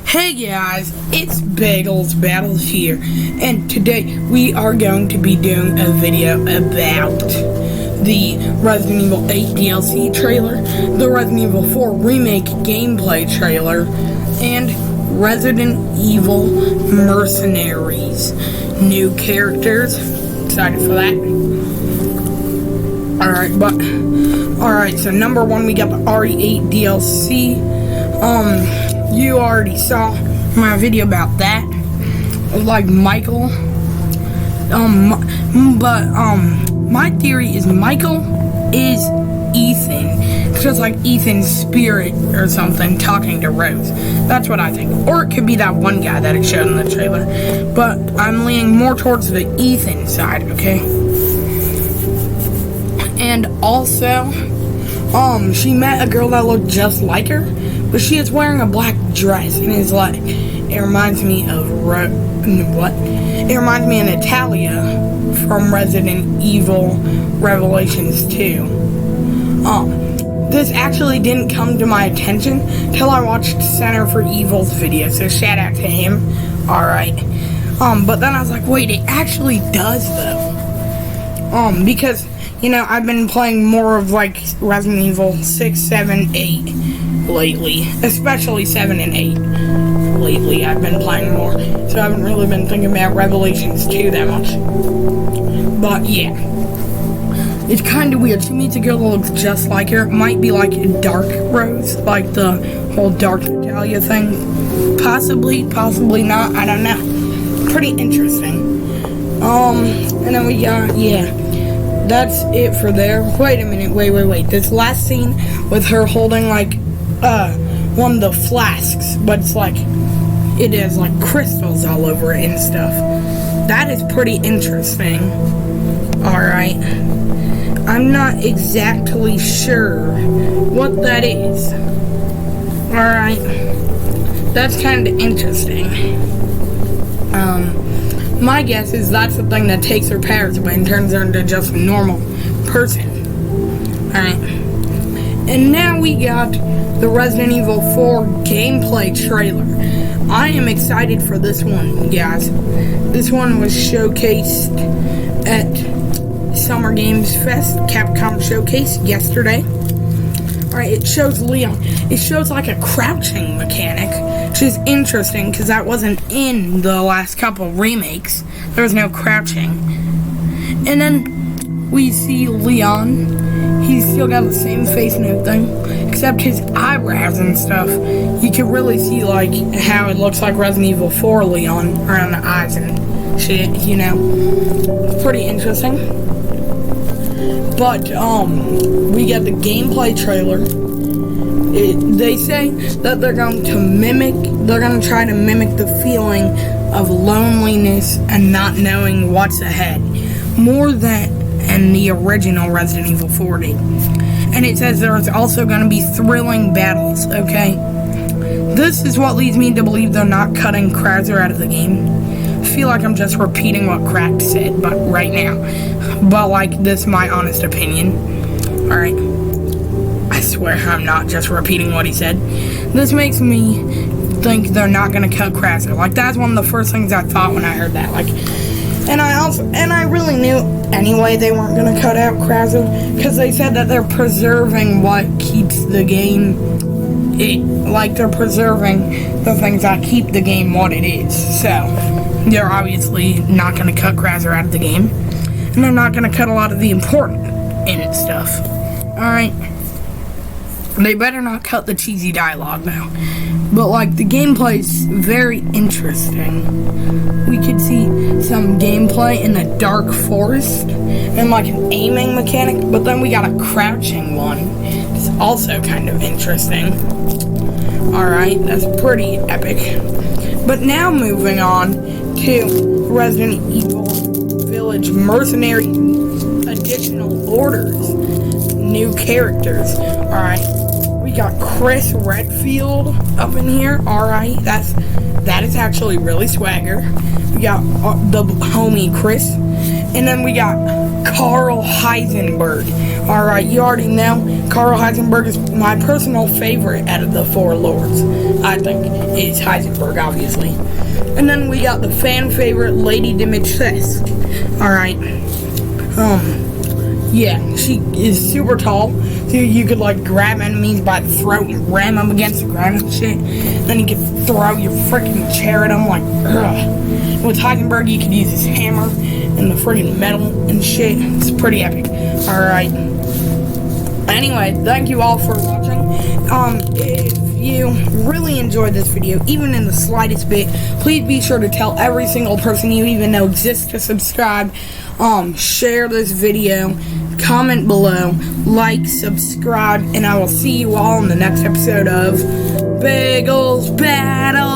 Hey guys, it's Bagels Battles here, and today we are going to be doing a video about the Resident Evil 8 DLC trailer, the Resident Evil 4 Remake gameplay trailer, and Resident Evil Mercenaries. New characters. Excited for that. Alright, so number one, we got the RE8 DLC. You already saw my video about that, like Michael. My theory is Michael is Ethan. It's just like Ethan's spirit or something talking to Rose. That's what I think. Or it could be that one guy that it showed in the trailer. But I'm leaning more towards the Ethan side, okay? And also, she met a girl that looked just like her, but she is wearing a black dress, and it's like, it reminds me of It reminds me of Natalia from Resident Evil Revelations 2. This actually didn't come to my attention till I watched Center for Evil's video, so shout out to him. Alright. But then I was like, wait, it actually does though. Because, you know, I've been playing more of like Resident Evil 6, 7, 8 lately. Especially 7 and 8. Lately, I've been playing more. So I haven't really been thinking about Revelations 2 that much. But yeah. It's kind of weird. She meets a girl that looks just like her. It might be like a Dark Rose. Like the whole Dark Natalia thing. Possibly not. I don't know. Pretty interesting. And then we got, yeah. That's it for there. Wait a minute. Wait. This last scene with her holding like one of the flasks, but it's like it has like crystals all over it and stuff. That is pretty interesting. Alright. I'm not exactly sure what that is. Alright. That's kind of interesting. My guess is that's the thing that takes her powers away and turns her into just a normal person. Alright. And now we got the Resident Evil 4 gameplay trailer. I am excited for this one, guys. This one was showcased at Summer Games Fest, Capcom Showcase, yesterday. Alright, it shows Leon. It shows like a crouching mechanic, which is interesting because that wasn't in the last couple remakes. There was no crouching. And then we see Leon. He's still got the same face and everything, except his eyebrows and stuff. You can really see like how it looks like Resident Evil 4 Leon around the eyes and shit, you know. It's pretty interesting. But we get the gameplay trailer. They say that they're going to try to mimic the feeling of loneliness and not knowing what's ahead, more than in the original Resident Evil 4 did. And it says there's also going to be thrilling battles, okay? This is what leads me to believe they're not cutting Krauser out of the game. I feel like I'm just repeating what Cracked said, but right now. But like, this is my honest opinion. Alright. I swear I'm not just repeating what he said. This makes me think they're not going to cut Krauser. Like, that's one of the first things I thought when I heard that. Like, and I really knew anyway they weren't going to cut out Krauser, because they said that they're preserving what keeps the game, they're preserving the things that keep the game what it is. So, they're obviously not going to cut Krauser out of the game, and they're not going to cut a lot of the important in it stuff. Alright. They better not cut the cheesy dialogue now. But like, the gameplay's very interesting. We could see some gameplay in a dark forest and like an aiming mechanic, but then we got a crouching one. It's also kind of interesting. Alright, that's pretty epic. But now moving on to Resident Evil Village Mercenary additional orders. New characters. Alright. We got Chris Redfield up in here. Alright, that is actually really swagger. We got the homie Chris. And then we got Carl Heisenberg. Alright, you already know Carl Heisenberg is my personal favorite out of the four lords. I think it's Heisenberg, obviously. And then we got the fan favorite Lady Dimitrescu. Alright. Yeah, she is super tall. So you could like grab enemies by the throat and ram them against the ground and shit. Then you could throw your freaking chair at them like, ugh. With Heisenberg, you could use his hammer and the freaking metal and shit. It's pretty epic. Alright. Anyway, thank you all for watching. If you really enjoyed this video, even in the slightest bit, please be sure to tell every single person you even know exists to subscribe. Share this video, comment below, like, subscribe, and I will see you all in the next episode of Bagels Battle.